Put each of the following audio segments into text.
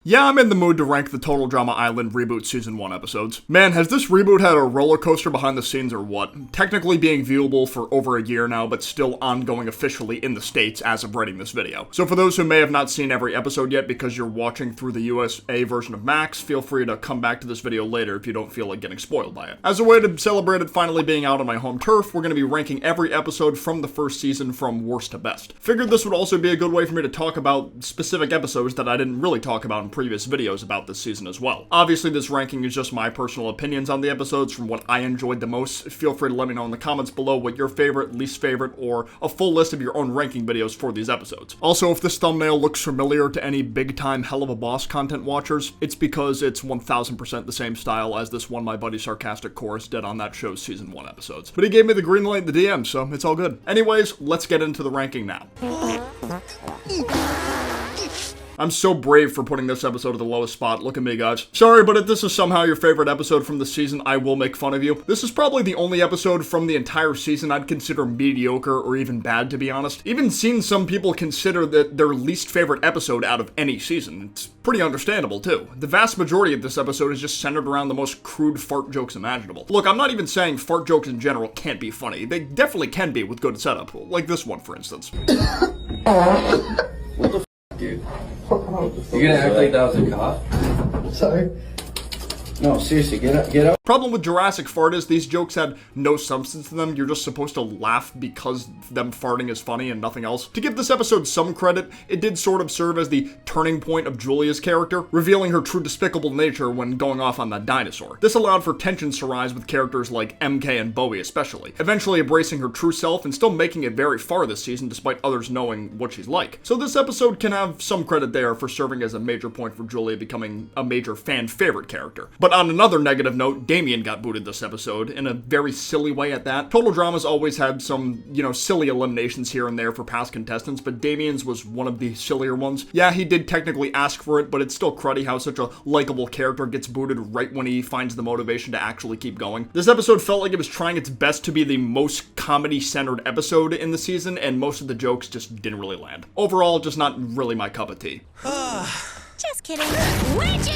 Yeah, I'm in the mood to rank the Total Drama Island Reboot Season 1 episodes. Man, has this reboot had a roller coaster behind the scenes or what? Technically being viewable for over a year now, but still ongoing officially in the States as of writing this video. So for those who may have not seen every episode yet because you're watching through the USA version of Max, feel free to come back to this video later if you don't feel like getting spoiled by it. As a way to celebrate it finally being out on my home turf, we're going to be ranking every episode from the first season from worst to best. Figured this would also be a good way for me to talk about specific episodes that I didn't really talk about in previous videos about this season as well. Obviously, this ranking is just my personal opinions on the episodes from what I enjoyed the most. Feel free to let me know in the comments below what your favorite, least favorite, or a full list of your own ranking videos for these episodes. Also, if this thumbnail looks familiar to any big-time Hell of a Boss content watchers, it's because it's 1000% the same style as this one my buddy Sarcastic Chorus did on that show's Season 1 episodes. But he gave me the green light in the DM, so it's all good. Anyways, let's get into the ranking now. I'm so brave for putting this episode at the lowest spot. Look at me, guys. Sorry, but if this is somehow your favorite episode from the season, I will make fun of you. This is probably the only episode from the entire season I'd consider mediocre or even bad, to be honest. Even seen some people consider that their least favorite episode out of any season. It's pretty understandable, too. The vast majority of this episode is just centered around the most crude fart jokes imaginable. Look, I'm not even saying fart jokes in general can't be funny. They definitely can be with good setup. Like this one, for instance. Dude. You gonna act like that was a cough? Sorry. No, seriously, get up. Problem with Jurassic Fart is these jokes had no substance to them. You're just supposed to laugh because them farting is funny and nothing else. To give this episode some credit, it did sort of serve as the turning point of Julia's character, revealing her true despicable nature when going off on that dinosaur. This allowed for tensions to rise with characters like MK and Bowie especially, eventually embracing her true self and still making it very far this season despite others knowing what she's like. So this episode can have some credit there for serving as a major point for Julia becoming a major fan favorite character. But on another negative note, Damien got booted this episode, in a very silly way at that. Total Drama's always had some, silly eliminations here and there for past contestants, but Damien's was one of the sillier ones. Yeah, he did technically ask for it, but it's still cruddy how such a likable character gets booted right when he finds the motivation to actually keep going. This episode felt like it was trying its best to be the most comedy-centered episode in the season, and most of the jokes just didn't really land. Overall, just not really my cup of tea. Just kidding. Witchy!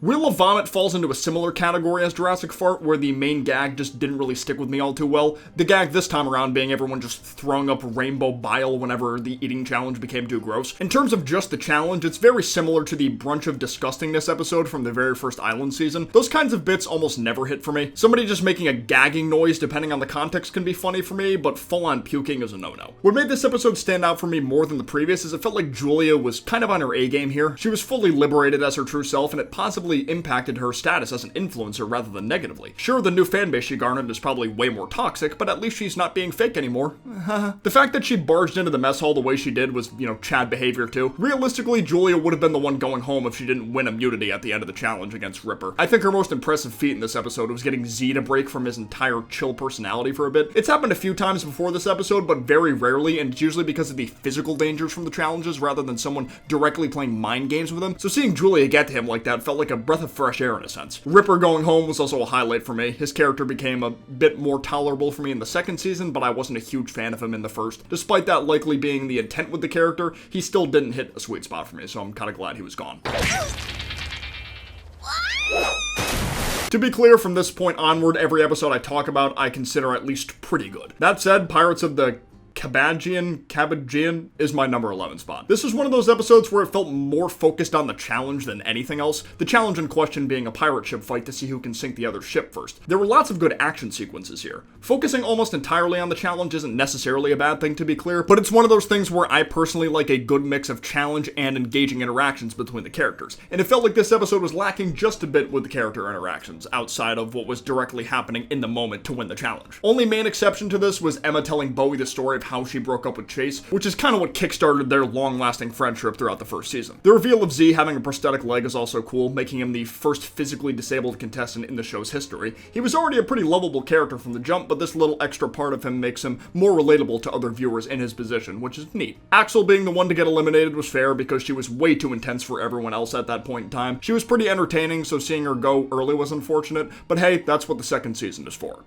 Wheel of Vomit falls into a similar category as Jurassic Fart, where the main gag just didn't really stick with me all too well. The gag this time around being everyone just throwing up rainbow bile whenever the eating challenge became too gross. In terms of just the challenge, it's very similar to the Brunch of Disgustingness episode from the very first Island season. Those kinds of bits almost never hit for me. Somebody just making a gagging noise depending on the context can be funny for me, but full-on puking is a no-no. What made this episode stand out for me more than the previous is it felt like Julia was kind of on her A-game here. She was fully liberated as her true self, and it possibly impacted her status as an influencer rather than negatively. Sure, the new fanbase she garnered is probably way more toxic, but at least she's not being fake anymore. The fact that she barged into the mess hall the way she did was, Chad behavior too. Realistically, Julia would have been the one going home if she didn't win immunity at the end of the challenge against Ripper. I think her most impressive feat in this episode was getting Z to break from his entire chill personality for a bit. It's happened a few times before this episode, but very rarely, and it's usually because of the physical dangers from the challenges rather than someone directly playing mind games with him. So seeing Julia get to him like that felt like a breath of fresh air in a sense. Ripper going home was also a highlight for me. His character became a bit more tolerable for me in the second season, but I wasn't a huge fan of him in the first. Despite that likely being the intent with the character, he still didn't hit a sweet spot for me, so I'm kind of glad he was gone. To be clear, from this point onward, every episode I talk about, I consider at least pretty good. That said, Pirates of the Caribbean is my number 11 spot. This is one of those episodes where it felt more focused on the challenge than anything else. The challenge in question being a pirate ship fight to see who can sink the other ship first. There were lots of good action sequences here. Focusing almost entirely on the challenge isn't necessarily a bad thing, to be clear, but it's one of those things where I personally like a good mix of challenge and engaging interactions between the characters. And it felt like this episode was lacking just a bit with the character interactions, outside of what was directly happening in the moment to win the challenge. Only main exception to this was Emma telling Bowie the story of how she broke up with Chase, which is kind of what kickstarted their long-lasting friendship throughout the first season. The reveal of Z having a prosthetic leg is also cool, making him the first physically disabled contestant in the show's history. He was already a pretty lovable character from the jump, but this little extra part of him makes him more relatable to other viewers in his position, which is neat. Axel being the one to get eliminated was fair because she was way too intense for everyone else at that point in time. She was pretty entertaining, so seeing her go early was unfortunate, but hey, that's what the second season is for.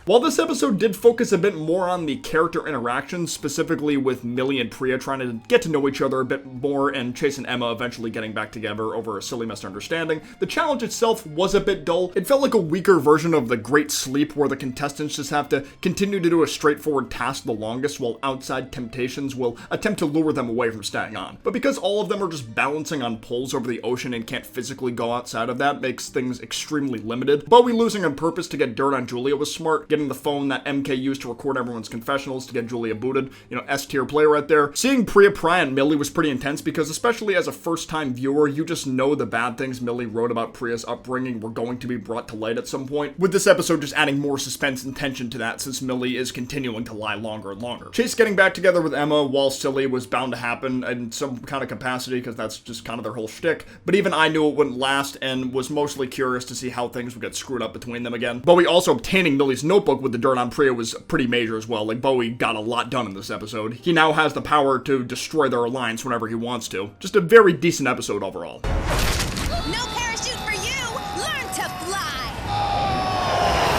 While this episode did focus a bit more on the character interactions, specifically with Millie and Priya trying to get to know each other a bit more and Chase and Emma eventually getting back together over a silly misunderstanding, the challenge itself was a bit dull. It felt like a weaker version of The Great Sleep, where the contestants just have to continue to do a straightforward task the longest while outside temptations will attempt to lure them away from staying on. But because all of them are just balancing on poles over the ocean and can't physically go outside of that, makes things extremely limited. Bowie losing on purpose to get dirt on Julia was smart, getting the phone that MK used to record everyone's confessionals to get Julia booted, S-tier play right there. Seeing Priya pry on Millie was pretty intense because, especially as a first-time viewer, you just know the bad things Millie wrote about Priya's upbringing were going to be brought to light at some point, with this episode just adding more suspense and tension to that since Millie is continuing to lie longer and longer. Chase getting back together with Emma, while silly, was bound to happen in some kind of capacity because that's just kind of their whole shtick, but even I knew it wouldn't last and was mostly curious to see how things would get screwed up between them again. Bowie also obtaining Millie's notebook with the dirt on Priya was pretty major as well. Like, Bowie got a lot done in this episode. He now has the power to destroy their alliance whenever he wants to. Just a very decent episode overall. No parachute for you! Learn to fly!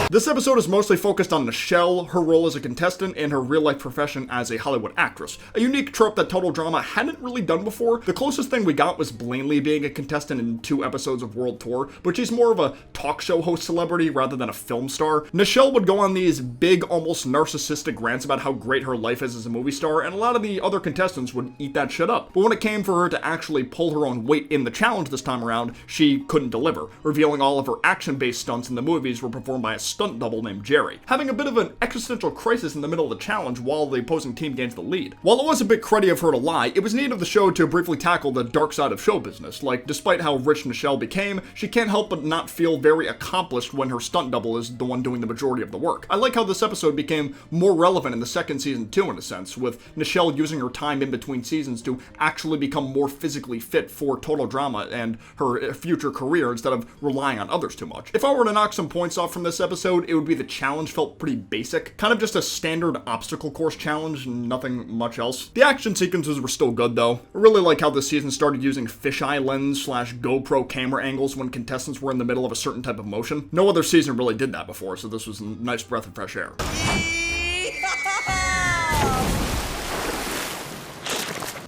This episode is mostly focused on Nichelle, her role as a contestant, and her real-life profession as a Hollywood actress. A unique trope that Total Drama hadn't really done before. The closest thing we got was Blaney being a contestant in 2 episodes of World Tour, but she's more of a talk show host celebrity rather than a film star. Nichelle would go on these big, almost narcissistic rants about how great her life is as a movie star, and a lot of the other contestants would eat that shit up. But when it came for her to actually pull her own weight in the challenge this time around, she couldn't deliver, revealing all of her action-based stunts in the movies were performed by a stunt double named Jerry, having a bit of an existential crisis in the middle of the challenge while the opposing team gains the lead. While it was a bit cruddy of her to lie, it was neat of the show to briefly tackle the dark side of show business. Like, despite how rich Nichelle became, she can't help but not feel very accomplished when her stunt double is the one doing the majority of the work. I like how this episode became more relevant in the second season too, in a sense, with Nichelle using her time in between seasons to actually become more physically fit for Total Drama and her future career instead of relying on others too much. If I were to knock some points off from this episode, it would be the challenge felt pretty basic, kind of just a standard obstacle course challenge, nothing much else. The action sequences were still good though. I really like how this season started using fisheye lens / GoPro camera angles when contestants were in the middle of a certain type of motion. No other season really did that before, so this was a nice breath of fresh air.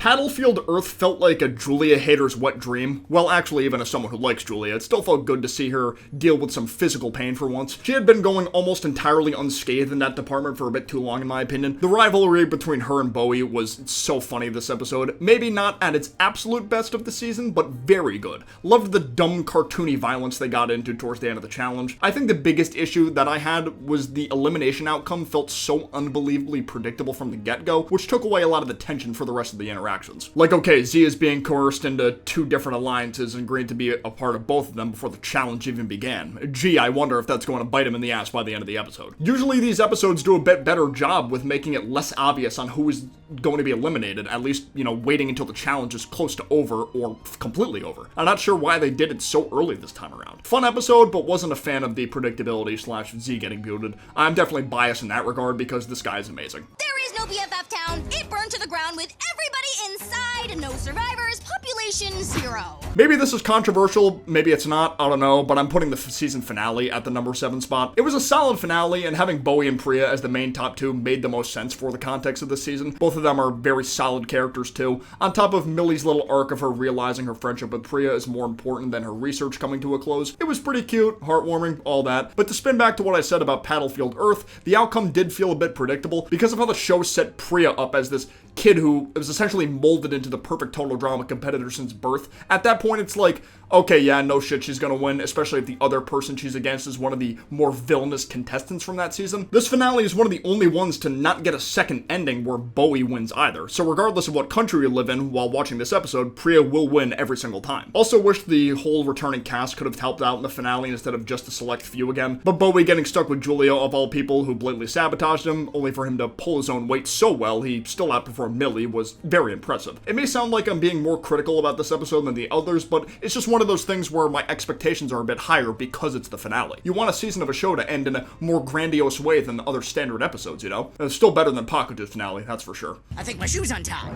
Battlefield Earth felt like a Julia hater's wet dream. Well, actually, even as someone who likes Julia, it still felt good to see her deal with some physical pain for once. She had been going almost entirely unscathed in that department for a bit too long, in my opinion. The rivalry between her and Bowie was so funny this episode. Maybe not at its absolute best of the season, but very good. Loved the dumb, cartoony violence they got into towards the end of the challenge. I think the biggest issue that I had was the elimination outcome felt so unbelievably predictable from the get-go, which took away a lot of the tension for the rest of the interaction. Like, okay, Z is being coerced into 2 different alliances and agreed to be a part of both of them before the challenge even began. Gee, I wonder if that's going to bite him in the ass by the end of the episode. Usually these episodes do a bit better job with making it less obvious on who is going to be eliminated, at least, waiting until the challenge is close to over or completely over. I'm not sure why they did it so early this time around. Fun episode, but wasn't a fan of the predictability / Z getting booted. I'm definitely biased in that regard because this guy is amazing. There is no BFF town. It burned to the ground with everybody inside. No survivors. Population 0. Maybe this is controversial, maybe it's not, I don't know, but I'm putting the season finale at the number 7 spot. It was a solid finale, and having Bowie and Priya as the main top 2 made the most sense for the context of this season. Both of them are very solid characters too. On top of Millie's little arc of her realizing her friendship with Priya is more important than her research coming to a close. It was pretty cute, heartwarming, all that. But to spin back to what I said about Battlefield Earth, the outcome did feel a bit predictable because of how the show set Priya up as this kid who was essentially molded into the perfect Total Drama competitor since birth. At that point, it's like, okay, yeah, no shit, she's gonna win, especially if the other person she's against is one of the more villainous contestants from that season. This finale is one of the only ones to not get a second ending where Bowie wins either, so regardless of what country you live in while watching this episode, Priya will win every single time. Also wish the whole returning cast could have helped out in the finale instead of just a select few again, but Bowie getting stuck with Julia of all people who blatantly sabotaged him, only for him to pull his own weight so well he still outperformed Millie, was very impressive. It may sound like I'm being more critical about this episode than the others, but it's just one of those things where my expectations are a bit higher because it's the finale. You want a season of a show to end in a more grandiose way than the other standard episodes, It's still better than Pakuja's finale, that's for sure. I think my shoe's untied.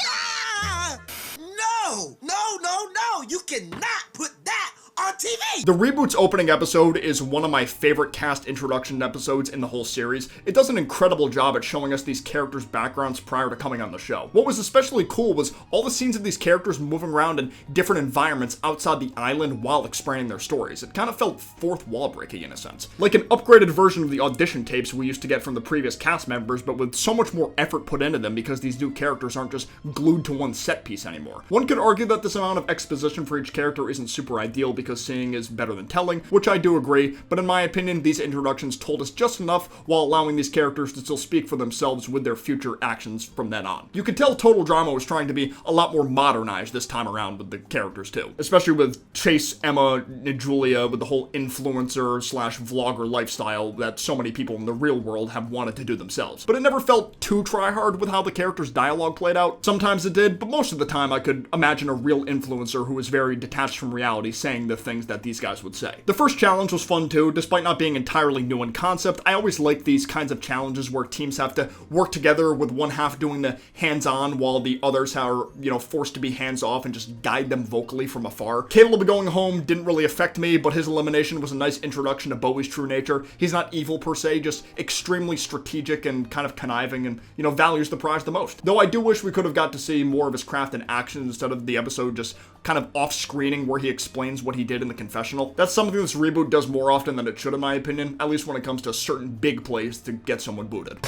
Ah! No! You cannot put that on TV! The Reboot's opening episode is one of my favorite cast introduction episodes in the whole series. It does an incredible job at showing us these characters' backgrounds prior to coming on the show. What was especially cool was all the scenes of these characters moving around in different environments outside the island while explaining their stories. It kind of felt fourth wall breaking in a sense. Like an upgraded version of the audition tapes we used to get from the previous cast members, but with so much more effort put into them because these new characters aren't just glued to one set piece anymore. One could argue that this amount of exposition for each character isn't super ideal because seeing is better than telling, which I do agree, but in my opinion, these introductions told us just enough while allowing these characters to still speak for themselves with their future actions from then on. You could tell Total Drama was trying to be a lot more modernized this time around with the characters too, especially with Chase, Emma, and Julia with the whole influencer slash vlogger lifestyle that so many people in the real world have wanted to do themselves. But it never felt too try-hard with how the characters' dialogue played out. Sometimes it did, but most of the time I could imagine a real influencer who was very detached from reality saying the things that these guys would say. The first challenge was fun too, despite not being entirely new in concept. I always like these kinds of challenges where teams have to work together with one half doing the hands-on while the others are, forced to be hands-off and just guide them vocally from afar. Caleb going home didn't really affect me, but his elimination was a nice introduction to Bowie's true nature. He's not evil per se, just extremely strategic and kind of conniving and, values the prize the most. Though I do wish we could have got to see more of his craft in action instead of the episode just kind of off-screening where he explains what he did in the confessional. That's something this reboot does more often than it should in my opinion, at least when it comes to certain big plays to get someone booted.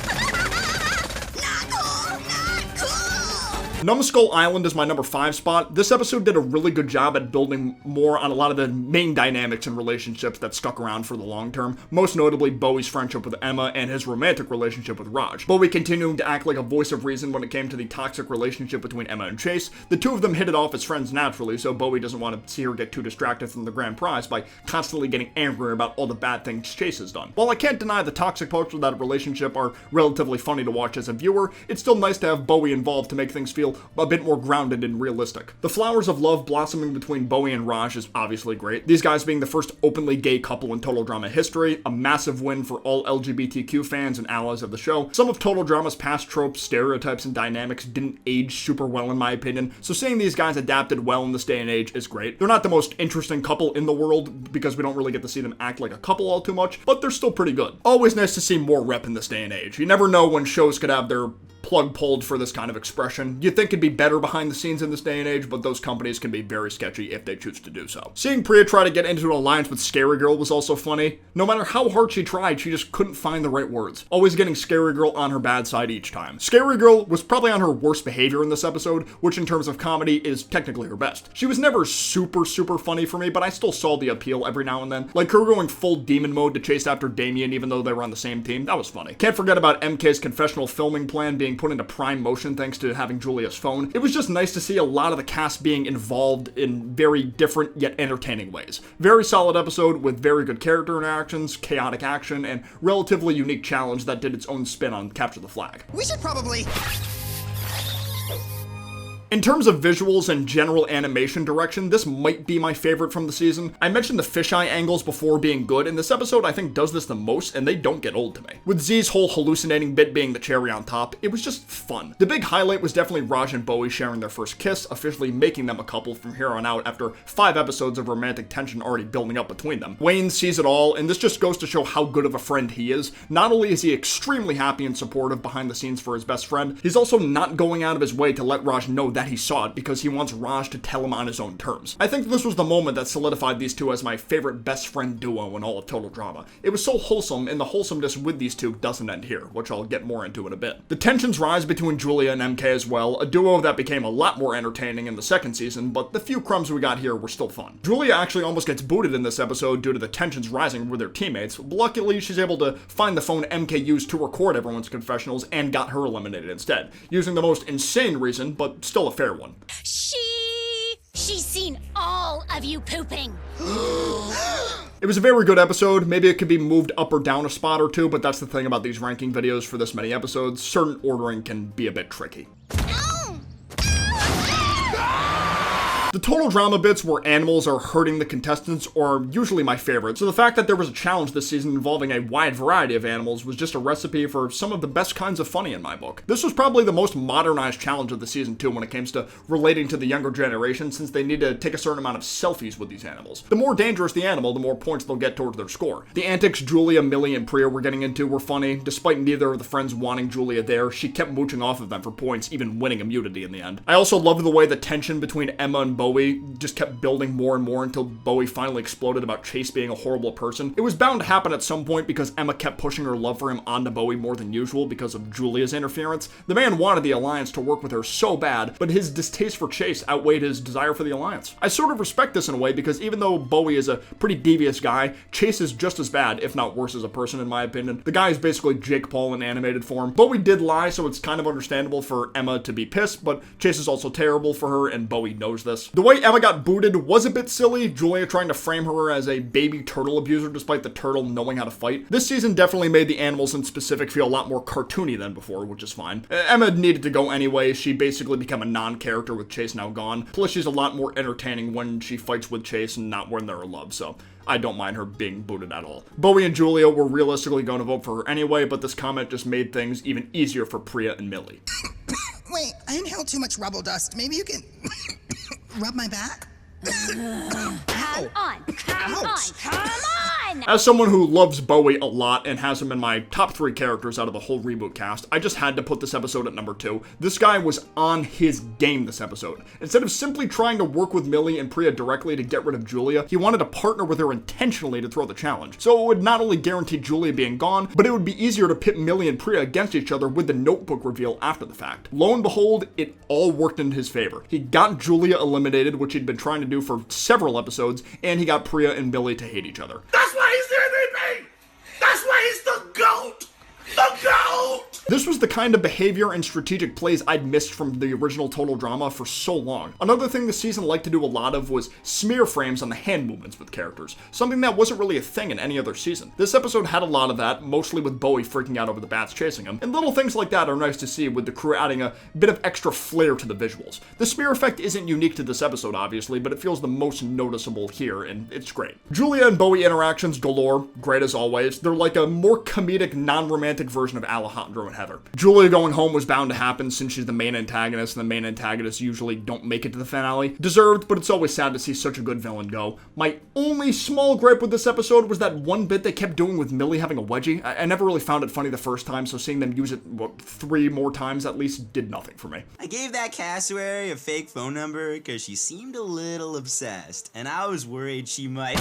Numbskull Island is my number 5 spot. This episode did a really good job at building more on a lot of the main dynamics and relationships that stuck around for the long term, most notably Bowie's friendship with Emma and his romantic relationship with Raj. Bowie continuing to act like a voice of reason when it came to the toxic relationship between Emma and Chase. The two of them hit it off as friends naturally, so Bowie doesn't want to see her get too distracted from the grand prize by constantly getting angry about all the bad things Chase has done. While I can't deny the toxic parts of that relationship are relatively funny to watch as a viewer, it's still nice to have Bowie involved to make things feel a bit more grounded and realistic. The flowers of love blossoming between Bowie and Raj is obviously great. These guys being the first openly gay couple in Total Drama history, a massive win for all LGBTQ fans and allies of the show. Some of Total Drama's past tropes, stereotypes, and dynamics didn't age super well in my opinion, so seeing these guys adapted well in this day and age is great. They're not the most interesting couple in the world because we don't really get to see them act like a couple all too much, but they're still pretty good. Always nice to see more rep in this day and age. You never know when shows could have their plug pulled for this kind of expression. You'd think it'd be better behind the scenes in this day and age, but those companies can be very sketchy if they choose to do so. Seeing Priya try to get into an alliance with Scary Girl was also funny. No matter how hard she tried, she just couldn't find the right words. Always getting Scary Girl on her bad side each time. Scary Girl was probably on her worst behavior in this episode, which in terms of comedy is technically her best. She was never super funny for me, but I still saw the appeal every now and then. Like her going full demon mode to chase after Damien even though they were on the same team. That was funny. Can't forget about MK's confessional filming plan being put into prime motion thanks to having Julia's phone. It was just nice to see a lot of the cast being involved in very different yet entertaining ways. Very solid episode with very good character interactions, chaotic action, and relatively unique challenge that did its own spin on Capture the Flag. We should probably... In terms of visuals and general animation direction, this might be my favorite from the season. I mentioned the fisheye angles before being good, and this episode I think does this the most, and they don't get old to me. With Z's whole hallucinating bit being the cherry on top, it was just fun. The big highlight was definitely Raj and Bowie sharing their first kiss, officially making them a couple from here on out after 5 episodes of romantic tension already building up between them. Wayne sees it all, and this just goes to show how good of a friend he is. Not only is he extremely happy and supportive behind the scenes for his best friend, he's also not going out of his way to let Raj know that he saw it because he wants Raj to tell him on his own terms. I think this was the moment that solidified these two as my favorite best friend duo in all of Total Drama. It was so wholesome, and the wholesomeness with these two doesn't end here, which I'll get more into in a bit. The tensions rise between Julia and MK as well, a duo that became a lot more entertaining in the second season, but the few crumbs we got here were still fun. Julia actually almost gets booted in this episode due to the tensions rising with their teammates. Luckily, she's able to find the phone MK used to record everyone's confessionals and got her eliminated instead, using the most insane reason, but still a fair one. She's seen all of you pooping. It was a very good episode. Maybe it could be moved up or down a spot or two, but that's the thing about these ranking videos for this many episodes. Certain ordering can be a bit tricky. The total drama bits where animals are hurting the contestants are usually my favorite, so the fact that there was a challenge this season involving a wide variety of animals was just a recipe for some of the best kinds of funny in my book. This was probably the most modernized challenge of the season too when it comes to relating to the younger generation, since they need to take a certain amount of selfies with these animals. The more dangerous the animal, the more points they'll get towards their score. The antics Julia, Millie, and Priya were getting into were funny. Despite neither of the friends wanting Julia there, she kept mooching off of them for points, even winning immunity in the end. I also loved the way the tension between Emma and Bowie just kept building more and more until Bowie finally exploded about Chase being a horrible person. It was bound to happen at some point because Emma kept pushing her love for him onto Bowie more than usual because of Julia's interference. The man wanted the Alliance to work with her so bad, but his distaste for Chase outweighed his desire for the Alliance. I sort of respect this in a way because even though Bowie is a pretty devious guy, Chase is just as bad, if not worse as a person in my opinion. The guy is basically Jake Paul in animated form. Bowie did lie, so it's kind of understandable for Emma to be pissed, but Chase is also terrible for her, and Bowie knows this. The way Emma got booted was a bit silly, Julia trying to frame her as a baby turtle abuser despite the turtle knowing how to fight. This season definitely made the animals in specific feel a lot more cartoony than before, which is fine. Emma needed to go anyway, she basically became a non-character with Chase now gone, plus she's a lot more entertaining when she fights with Chase and not when they're in love, so I don't mind her being booted at all. Bowie and Julia were realistically going to vote for her anyway, but this comment just made things even easier for Priya and Millie. Wait, I inhaled too much rubble dust. Maybe you can rub my back? Come on, come on! As someone who loves Bowie a lot and has him in my top 3 characters out of the whole Reboot cast, I just had to put this episode at number 2. This guy was on his game this episode. Instead of simply trying to work with Millie and Priya directly to get rid of Julia, he wanted to partner with her intentionally to throw the challenge. So it would not only guarantee Julia being gone, but it would be easier to pit Millie and Priya against each other with the notebook reveal after the fact. Lo and behold, it all worked in his favor. He got Julia eliminated, which he'd been trying to do for several episodes, and he got Priya and Millie to hate each other. That's why he's the MVP! That's why he's the GOAT! The GOAT! This was the kind of behavior and strategic plays I'd missed from the original Total Drama for so long. Another thing the season liked to do a lot of was smear frames on the hand movements with characters, something that wasn't really a thing in any other season. This episode had a lot of that, mostly with Bowie freaking out over the bats chasing him, and little things like that are nice to see, with the crew adding a bit of extra flair to the visuals. The smear effect isn't unique to this episode, obviously, but it feels the most noticeable here, and it's great. Julia and Bowie interactions galore, great as always. They're like a more comedic, non-romantic version of Alejandro and Heather. Julia going home was bound to happen since she's the main antagonist, and the main antagonists usually don't make it to the finale. Deserved, but it's always sad to see such a good villain go. My only small gripe with this episode was that one bit they kept doing with Millie having a wedgie. I never really found it funny the first time, so seeing them use it, 3 more times at least, did nothing for me. I gave that cassowary a fake phone number because she seemed a little obsessed, and I was worried she might...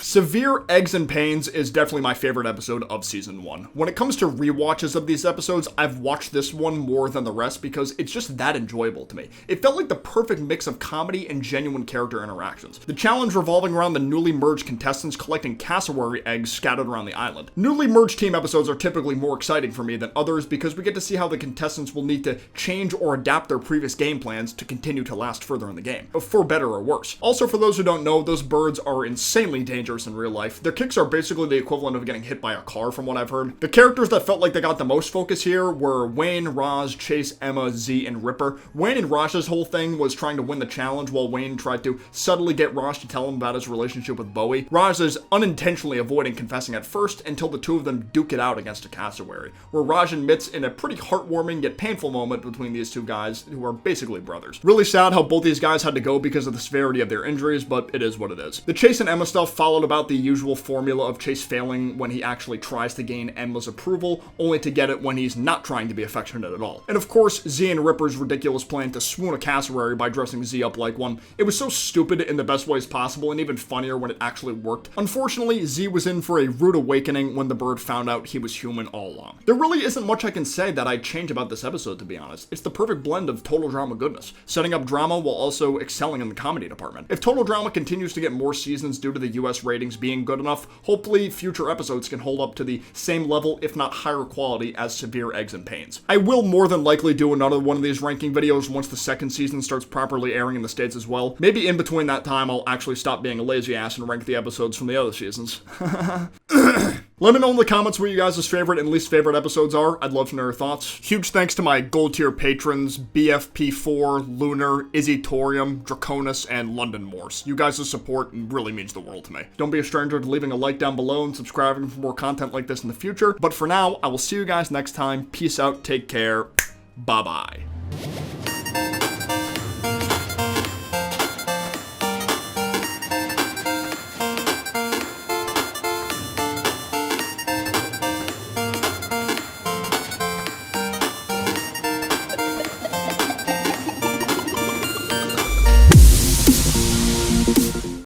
Severe Eggs and Pains is definitely my favorite episode of Season 1. When it comes to rewatches of these episodes, I've watched this one more than the rest because it's just that enjoyable to me. It felt like the perfect mix of comedy and genuine character interactions. The challenge revolving around the newly merged contestants collecting cassowary eggs scattered around the island. Newly merged team episodes are typically more exciting for me than others because we get to see how the contestants will need to change or adapt their previous game plans to continue to last further in the game, for better or worse. Also, for those who don't know, those birds are insanely dangerous in real life. Their kicks are basically the equivalent of getting hit by a car from what I've heard. The characters that felt like they got the most focus here were Wayne, Raj, Chase, Emma, Z, and Ripper. Wayne and Raj's whole thing was trying to win the challenge while Wayne tried to subtly get Raj to tell him about his relationship with Bowie. Raj is unintentionally avoiding confessing at first until the two of them duke it out against a cassowary, where Raj admits in a pretty heartwarming yet painful moment between these two guys who are basically brothers. Really sad how both these guys had to go because of the severity of their injuries, but it is what it is. The Chase and Emma stuff followed about the usual formula of Chase failing when he actually tries to gain Emma's approval, only to get it when he's not trying to be affectionate at all. And of course, Z and Ripper's ridiculous plan to swoon a cassowary by dressing Z up like one. It was so stupid in the best ways possible, and even funnier when it actually worked. Unfortunately, Z was in for a rude awakening when the bird found out he was human all along. There really isn't much I can say that I'd change about this episode, to be honest. It's the perfect blend of Total Drama goodness, setting up drama while also excelling in the comedy department. If Total Drama continues to get more seasons due to the US ratings being good enough, hopefully future episodes can hold up to the same level, if not higher quality, as Severe Eggs and Pains. I will more than likely do another one of these ranking videos once the second season starts properly airing in the States as well. Maybe in between that time I'll actually stop being a lazy ass and rank the episodes from the other seasons. Let me know in the comments what you guys' favorite and least favorite episodes are. I'd love to know your thoughts. Huge thanks to my gold tier patrons, BFP4, Lunar, Izzytorium, Draconis, and London Morse. You guys' support really means the world to me. Don't be a stranger to leaving a like down below and subscribing for more content like this in the future. But for now, I will see you guys next time. Peace out, take care, bye-bye.